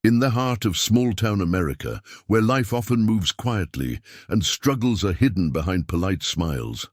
In the heart of small-town America, where life often moves quietly and struggles are hidden behind polite smiles,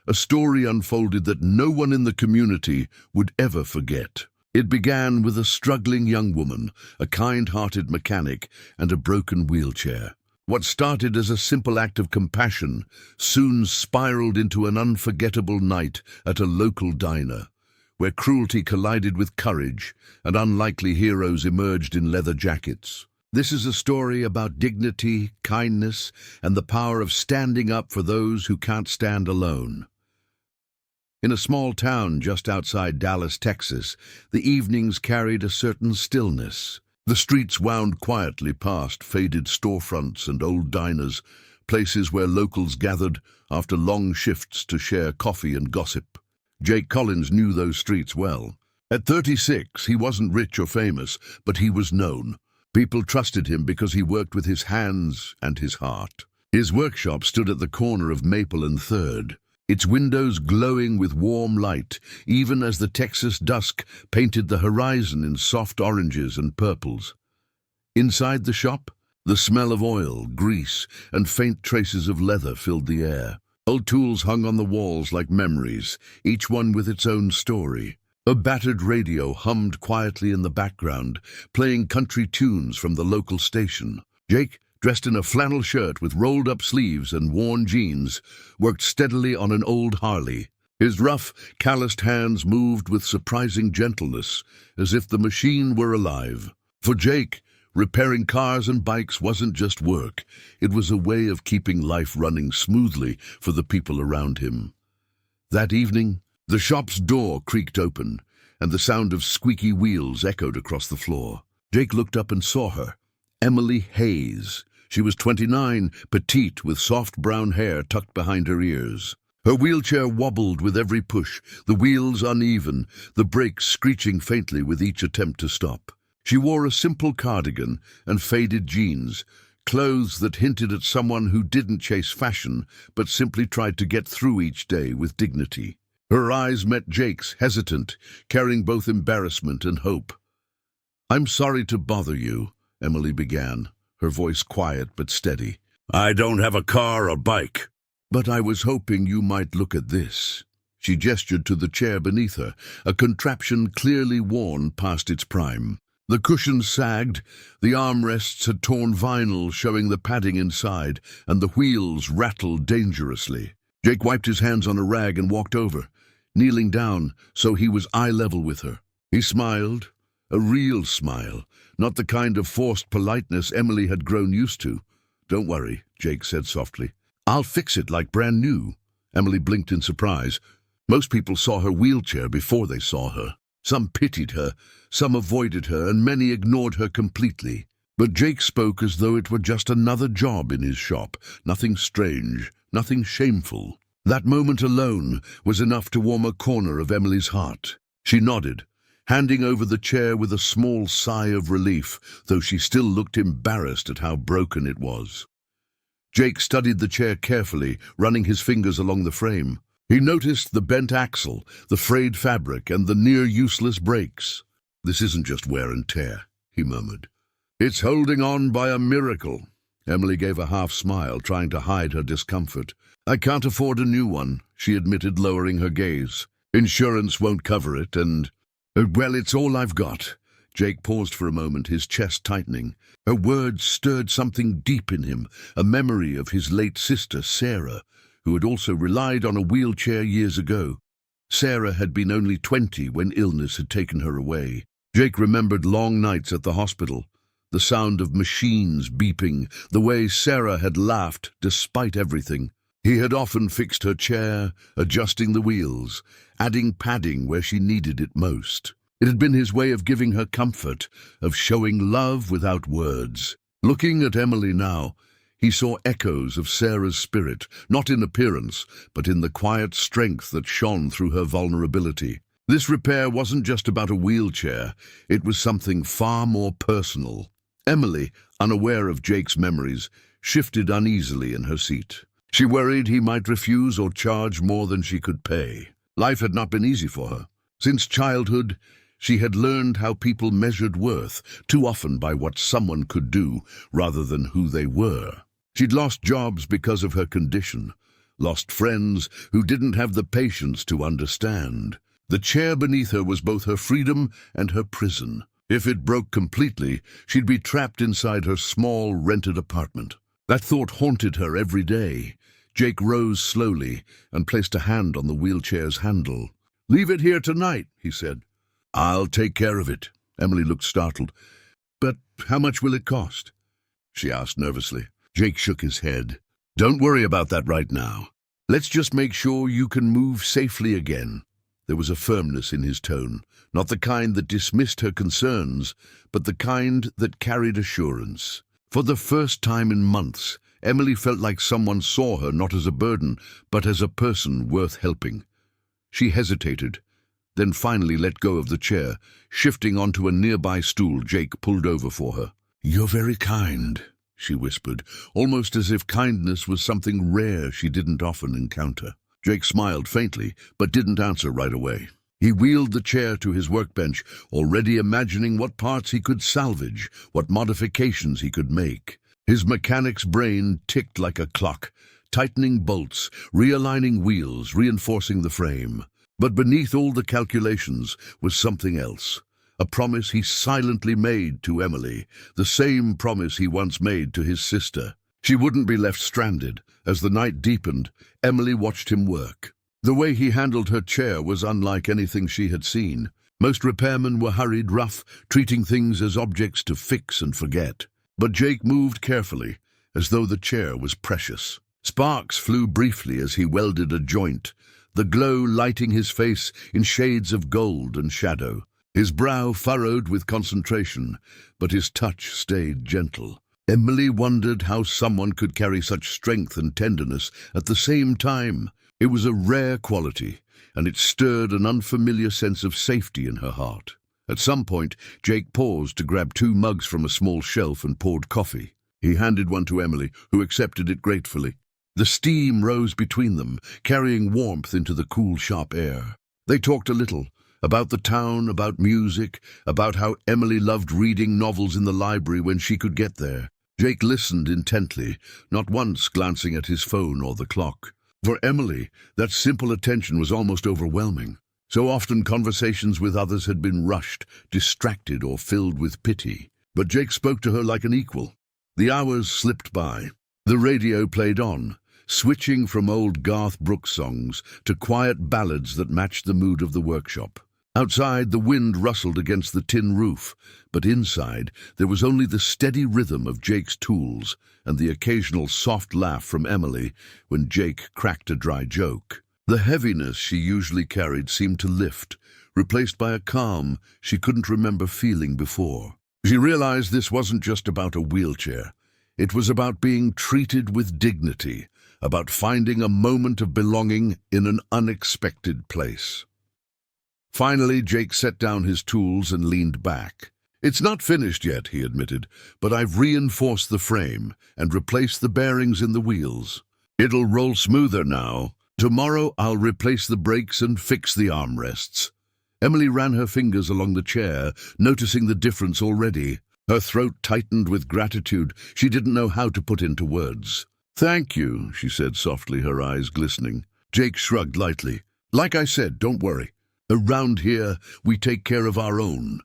a story unfolded that no one in the community would ever forget. It began with a struggling young woman, a kind-hearted mechanic, and a broken wheelchair. What started as a simple act of compassion soon spiraled into an unforgettable night at a local diner, where cruelty collided with courage and unlikely heroes emerged in leather jackets. This is a story about dignity, kindness, and the power of standing up for those who can't stand alone. In a small town just outside Dallas, Texas, the evenings carried a certain stillness. The streets wound quietly past faded storefronts and old diners, places where locals gathered after long shifts to share coffee and gossip. Jake Collins knew those streets well. At 36, he wasn't rich or famous, but he was known. People trusted him because he worked with his hands and his heart. His workshop stood at the corner of Maple and 3rd, its windows glowing with warm light, even as the Texas dusk painted the horizon in soft oranges and purples. Inside the shop, the smell of oil, grease, and faint traces of leather filled the air. Old tools hung on the walls like memories, each one with its own story. A battered radio hummed quietly in the background, playing country tunes from the local station. Jake, dressed in a flannel shirt with rolled-up sleeves and worn jeans, worked steadily on an old Harley. His rough, calloused hands moved with surprising gentleness, as if the machine were alive. For Jake, repairing cars and bikes wasn't just work. It was a way of keeping life running smoothly for the people around him. That evening, the shop's door creaked open, and the sound of squeaky wheels echoed across the floor. Jake looked up and saw her, Emily Hayes. She was 29, petite, with soft brown hair tucked behind her ears. Her wheelchair wobbled with every push, the wheels uneven, the brakes screeching faintly with each attempt to stop. She wore a simple cardigan and faded jeans, clothes that hinted at someone who didn't chase fashion, but simply tried to get through each day with dignity. Her eyes met Jake's, hesitant, carrying both embarrassment and hope. "I'm sorry to bother you," Emily began, her voice quiet but steady. "I don't have a car or bike." "But I was hoping you might look at this." She gestured to the chair beneath her, a contraption clearly worn past its prime. The cushions sagged, the armrests had torn vinyl showing the padding inside, and the wheels rattled dangerously. Jake wiped his hands on a rag and walked over, kneeling down so he was eye level with her. He smiled, a real smile, not the kind of forced politeness Emily had grown used to. "Don't worry," Jake said softly. "I'll fix it like brand new." Emily blinked in surprise. Most people saw her wheelchair before they saw her. Some pitied her, some avoided her, and many ignored her completely. But Jake spoke as though it were just another job in his shop, nothing strange, nothing shameful. That moment alone was enough to warm a corner of Emily's heart. She nodded, handing over the chair with a small sigh of relief, though she still looked embarrassed at how broken it was. Jake studied the chair carefully, running his fingers along the frame. He noticed the bent axle, the frayed fabric, and the near-useless brakes. "This isn't just wear and tear," he murmured. "It's holding on by a miracle." Emily gave a half-smile, trying to hide her discomfort. "I can't afford a new one," she admitted, lowering her gaze. "Insurance won't cover it, and... well, it's all I've got." Jake paused for a moment, his chest tightening. Her words stirred something deep in him, a memory of his late sister, Sarah, who had also relied on a wheelchair years ago. Sarah had been only 20 when illness had taken her away. Jake remembered long nights at the hospital, the sound of machines beeping, the way Sarah had laughed despite everything. He had often fixed her chair, adjusting the wheels, adding padding where she needed it most. It had been his way of giving her comfort, of showing love without words. Looking at Emily now, he saw echoes of Sarah's spirit, not in appearance, but in the quiet strength that shone through her vulnerability. This repair wasn't just about a wheelchair, it was something far more personal. Emily, unaware of Jake's memories, shifted uneasily in her seat. She worried he might refuse or charge more than she could pay. Life had not been easy for her. Since childhood, She had learned how people measured worth too often by what someone could do rather than who they were. She'd lost jobs because of her condition, lost friends who didn't have the patience to understand. The chair beneath her was both her freedom and her prison. If it broke completely, she'd be trapped inside her small, rented apartment. That thought haunted her every day. Jake rose slowly and placed a hand on the wheelchair's handle. "Leave it here tonight," he said. "I'll take care of it." Emily looked startled. "But how much will it cost?" she asked nervously. Jake shook his head. "Don't worry about that right now. Let's just make sure you can move safely again." There was a firmness in his tone, not the kind that dismissed her concerns, but the kind that carried assurance. For the first time in months, Emily felt like someone saw her not as a burden, but as a person worth helping. She hesitated, then finally let go of the chair, shifting onto a nearby stool Jake pulled over for her. "You're very kind," she whispered, almost as if kindness was something rare she didn't often encounter. Jake smiled faintly, but didn't answer right away. He wheeled the chair to his workbench, already imagining what parts he could salvage, what modifications he could make. His mechanic's brain ticked like a clock, tightening bolts, realigning wheels, reinforcing the frame. But beneath all the calculations was something else. A promise he silently made to Emily, the same promise he once made to his sister. She wouldn't be left stranded. As the night deepened, Emily watched him work. The way he handled her chair was unlike anything she had seen. Most repairmen were hurried, rough, treating things as objects to fix and forget. But Jake moved carefully, as though the chair was precious. Sparks flew briefly as he welded a joint, the glow lighting his face in shades of gold and shadow. His brow furrowed with concentration, but his touch stayed gentle. Emily wondered how someone could carry such strength and tenderness at the same time. It was a rare quality, and it stirred an unfamiliar sense of safety in her heart. At some point, Jake paused to grab 2 mugs from a small shelf and poured coffee. He handed one to Emily, who accepted it gratefully. The steam rose between them, carrying warmth into the cool, sharp air. They talked a little, about the town, about music, about how Emily loved reading novels in the library when she could get there. Jake listened intently, not once glancing at his phone or the clock. For Emily, that simple attention was almost overwhelming. So often conversations with others had been rushed, distracted, or filled with pity. But Jake spoke to her like an equal. The hours slipped by. The radio played on, switching from old Garth Brooks songs to quiet ballads that matched the mood of the workshop. Outside, the wind rustled against the tin roof, but inside there was only the steady rhythm of Jake's tools and the occasional soft laugh from Emily when Jake cracked a dry joke. The heaviness she usually carried seemed to lift, replaced by a calm she couldn't remember feeling before. She realized this wasn't just about a wheelchair. It was about being treated with dignity, about finding a moment of belonging in an unexpected place. Finally, Jake set down his tools and leaned back. "It's not finished yet," he admitted, "but I've reinforced the frame and replaced the bearings in the wheels. It'll roll smoother now. Tomorrow I'll replace the brakes and fix the armrests." Emily ran her fingers along the chair, noticing the difference already. Her throat tightened with gratitude she didn't know how to put into words. "Thank you," she said softly, her eyes glistening. Jake shrugged lightly. "Like I said, don't worry. Around here, we take care of our own."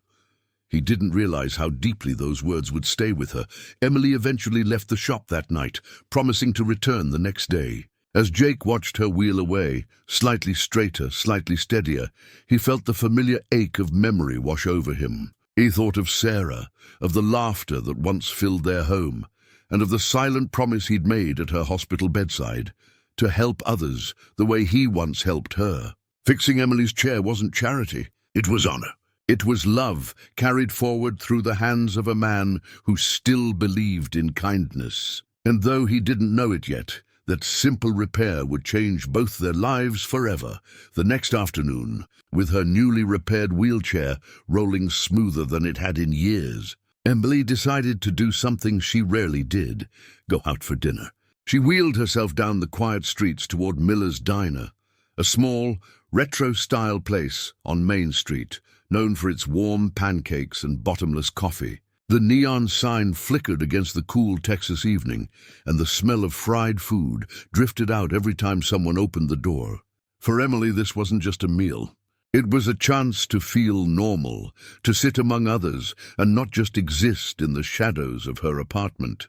He didn't realize how deeply those words would stay with her. Emily eventually left the shop that night, promising to return the next day. As Jake watched her wheel away, slightly straighter, slightly steadier, he felt the familiar ache of memory wash over him. He thought of Sarah, of the laughter that once filled their home, and of the silent promise he'd made at her hospital bedside, to help others the way he once helped her. Fixing Emily's chair wasn't charity, it was honor. It was love carried forward through the hands of a man who still believed in kindness. And though he didn't know it yet, that simple repair would change both their lives forever. The next afternoon, with her newly repaired wheelchair rolling smoother than it had in years, Emily decided to do something she rarely did, go out for dinner. She wheeled herself down the quiet streets toward Miller's Diner, a small, retro-style place on Main Street, known for its warm pancakes and bottomless coffee. The neon sign flickered against the cool Texas evening, and the smell of fried food drifted out every time someone opened the door. For Emily, this wasn't just a meal. It was a chance to feel normal, to sit among others, and not just exist in the shadows of her apartment.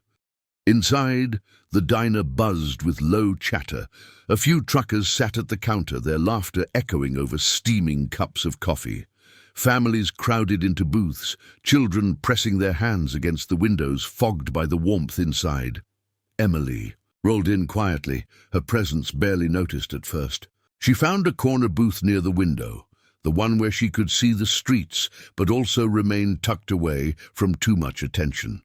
Inside, the diner buzzed with low chatter. A few truckers sat at the counter, their laughter echoing over steaming cups of coffee. Families crowded into booths, children pressing their hands against the windows, fogged by the warmth inside. Emily rolled in quietly, her presence barely noticed at first. She found a corner booth near the window, the one where she could see the streets, but also remain tucked away from too much attention.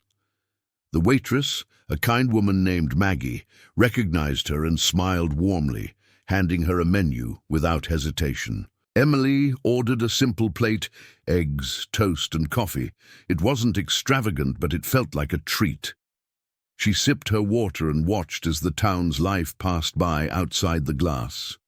The waitress, a kind woman named Maggie, recognized her and smiled warmly, handing her a menu without hesitation. Emily ordered a simple plate, eggs, toast, and coffee. It wasn't extravagant, but it felt like a treat. She sipped her water and watched as the town's life passed by outside the glass.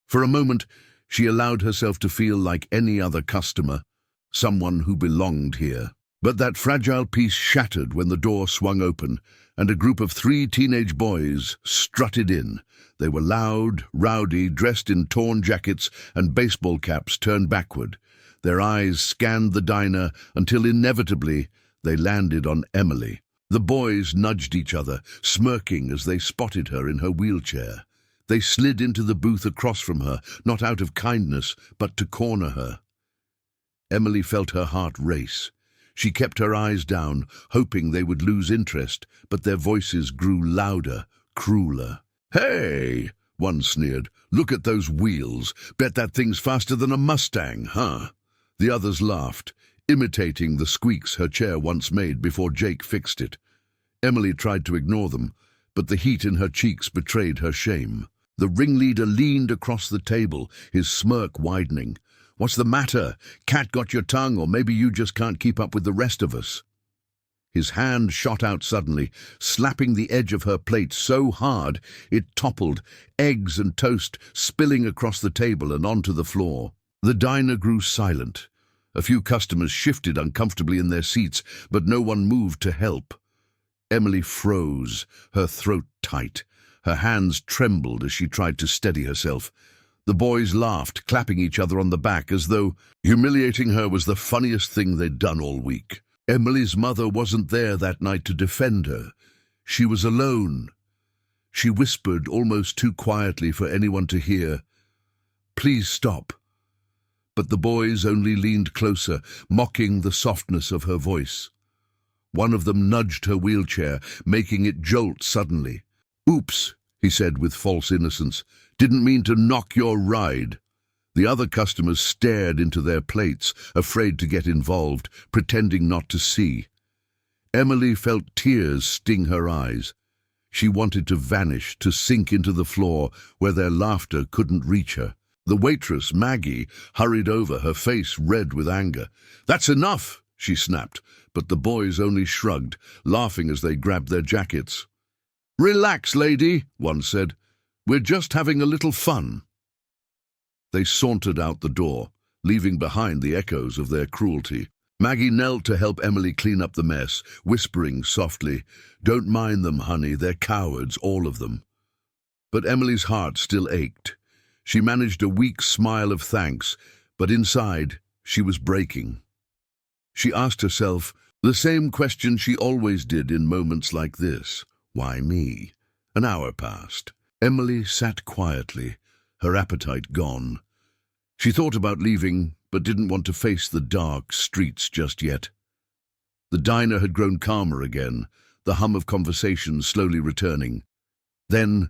For a moment, she allowed herself to feel like any other customer, someone who belonged here. But that fragile peace shattered when the door swung open, and a group of 3 teenage boys strutted in. They were loud, rowdy, dressed in torn jackets and baseball caps turned backward. Their eyes scanned the diner until inevitably they landed on Emily. The boys nudged each other, smirking as they spotted her in her wheelchair. They slid into the booth across from her, not out of kindness, but to corner her. Emily felt her heart race. She kept her eyes down, hoping they would lose interest, but their voices grew louder, crueler. "Hey!" one sneered. "Look at those wheels. Bet that thing's faster than a Mustang, huh?" The others laughed, imitating the squeaks her chair once made before Jake fixed it. Emily tried to ignore them, but the heat in her cheeks betrayed her shame. The ringleader leaned across the table, his smirk widening. "What's the matter? Cat got your tongue, or maybe you just can't keep up with the rest of us?" His hand shot out suddenly, slapping the edge of her plate so hard it toppled, eggs and toast spilling across the table and onto the floor. The diner grew silent. A few customers shifted uncomfortably in their seats, but no one moved to help. Emily froze, her throat tight. Her hands trembled as she tried to steady herself. The boys laughed, clapping each other on the back as though humiliating her was the funniest thing they'd done all week. Emily's mother wasn't there that night to defend her. She was alone. She whispered almost too quietly for anyone to hear, "Please stop." But the boys only leaned closer, mocking the softness of her voice. One of them nudged her wheelchair, making it jolt suddenly. "Oops," he said with false innocence. "Didn't mean to knock your ride." The other customers stared into their plates, afraid to get involved, pretending not to see. Emily felt tears sting her eyes. She wanted to vanish, to sink into the floor where their laughter couldn't reach her. The waitress, Maggie, hurried over, her face red with anger. "That's enough," she snapped, but the boys only shrugged, laughing as they grabbed their jackets. "Relax, lady," one said. "We're just having a little fun." They sauntered out the door, leaving behind the echoes of their cruelty. Maggie knelt to help Emily clean up the mess, whispering softly, "Don't mind them, honey, they're cowards, all of them." But Emily's heart still ached. She managed a weak smile of thanks, but inside she was breaking. She asked herself the same question she always did in moments like this. Why me? An hour passed. Emily sat quietly, her appetite gone. She thought about leaving, but didn't want to face the dark streets just yet. The diner had grown calmer again, the hum of conversation slowly returning. Then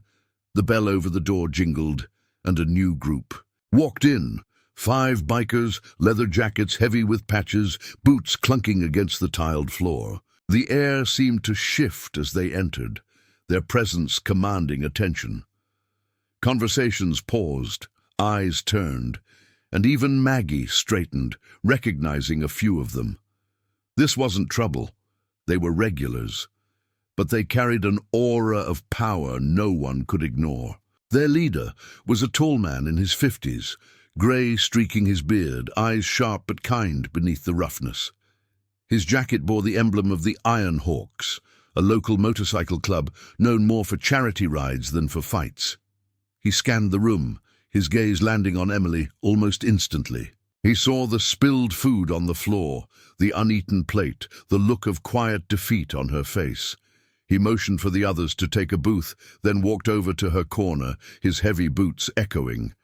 the bell over the door jingled, and a new group walked in. 5 bikers, leather jackets heavy with patches, boots clunking against the tiled floor. The air seemed to shift as they entered, their presence commanding attention. Conversations paused, eyes turned, and even Maggie straightened, recognizing a few of them. This wasn't trouble. They were regulars, but they carried an aura of power no one could ignore. Their leader was a tall man in his 50s, grey streaking his beard, eyes sharp but kind beneath the roughness. His jacket bore the emblem of the Iron Hawks, a local motorcycle club known more for charity rides than for fights. He scanned the room, his gaze landing on Emily almost instantly. He saw the spilled food on the floor, the uneaten plate, the look of quiet defeat on her face. He motioned for the others to take a booth, then walked over to her corner, his heavy boots echoing.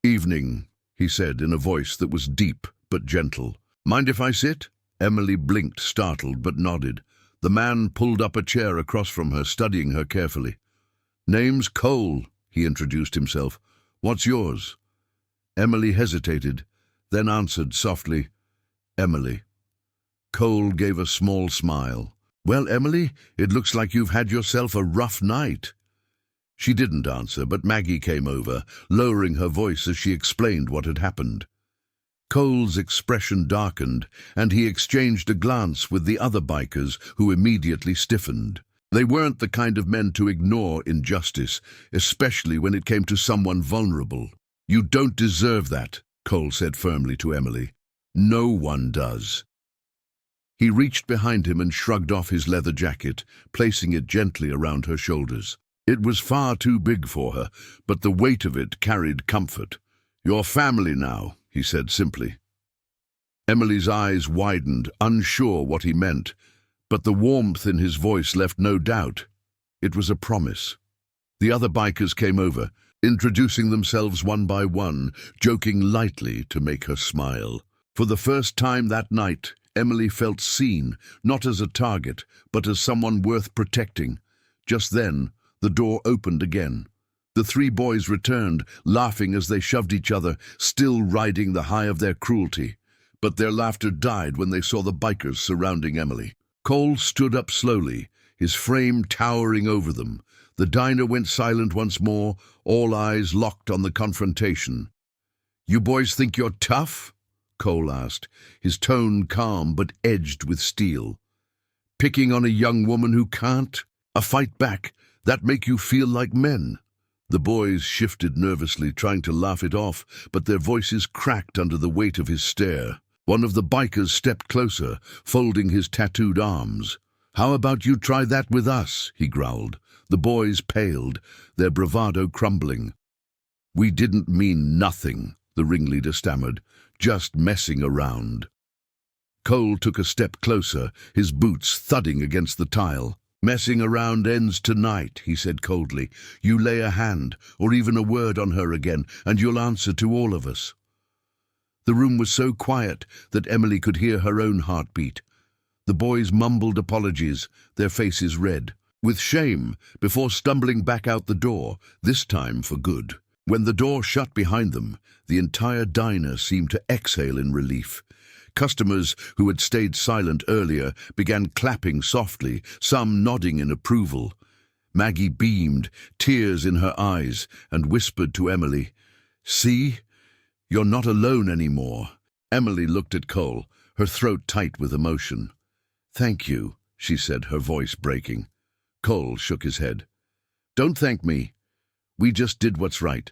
"Evening," he said in a voice that was deep but gentle. "Mind if I sit?" Emily blinked, startled, but nodded. The man pulled up a chair across from her, studying her carefully. "Name's Cole," he introduced himself. "What's yours?" Emily hesitated, then answered softly, "Emily." Cole gave a small smile. "Well, Emily, it looks like you've had yourself a rough night." She didn't answer, but Maggie came over, lowering her voice as she explained what had happened. Cole's expression darkened, and he exchanged a glance with the other bikers, who immediately stiffened. They weren't the kind of men to ignore injustice, especially when it came to someone vulnerable. "You don't deserve that," Cole said firmly to Emily. "No one does." He reached behind him and shrugged off his leather jacket, placing it gently around her shoulders. It was far too big for her, but the weight of it carried comfort. "You're family now," he said simply. Emily's eyes widened, unsure what he meant, but the warmth in his voice left no doubt. It was a promise. The other bikers came over, introducing themselves one by one, joking lightly to make her smile. For the first time that night, Emily felt seen, not as a target, but as someone worth protecting. Just then, the door opened again. The three boys returned, laughing as they shoved each other, still riding the high of their cruelty. But their laughter died when they saw the bikers surrounding Emily. Cole stood up slowly, his frame towering over them. The diner went silent once more, all eyes locked on the confrontation. "You boys think you're tough?" Cole asked, his tone calm but edged with steel. "Picking on a young woman who can't? A fight back, that make you feel like men?" The boys shifted nervously, trying to laugh it off, but their voices cracked under the weight of his stare. One of the bikers stepped closer, folding his tattooed arms. "How about you try that with us?" he growled. The boys paled, their bravado crumbling. "We didn't mean nothing," the ringleader stammered. "Just messing around." Cole took a step closer, his boots thudding against the tile. "Messing around ends tonight," he said coldly. "You lay a hand, or even a word on her again, and you'll answer to all of us." The room was so quiet that Emily could hear her own heartbeat. The boys mumbled apologies, their faces red, with shame, before stumbling back out the door, this time for good. When the door shut behind them, the entire diner seemed to exhale in relief. Customers who had stayed silent earlier began clapping softly, some nodding in approval. Maggie beamed, tears in her eyes, and whispered to Emily, "See? You're not alone anymore." Emily looked at Cole, her throat tight with emotion. "Thank you," she said, her voice breaking. Cole shook his head. "Don't thank me. We just did what's right."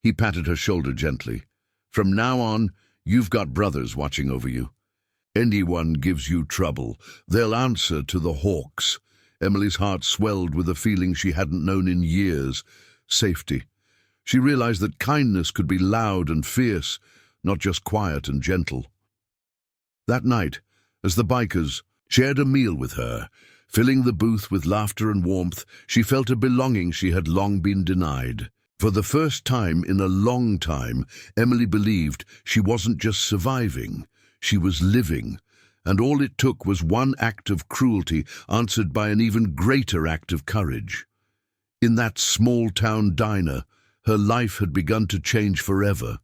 He patted her shoulder gently. "From now on, you've got brothers watching over you. Anyone gives you trouble, they'll answer to the Hawks." Emily's heart swelled with a feeling she hadn't known in years. Safety. She realized that kindness could be loud and fierce, not just quiet and gentle. That night, as the bikers shared a meal with her, filling the booth with laughter and warmth, she felt a belonging she had long been denied. For the first time in a long time, Emily believed she wasn't just surviving, she was living, and all it took was one act of cruelty answered by an even greater act of courage. In that small-town diner, her life had begun to change forever.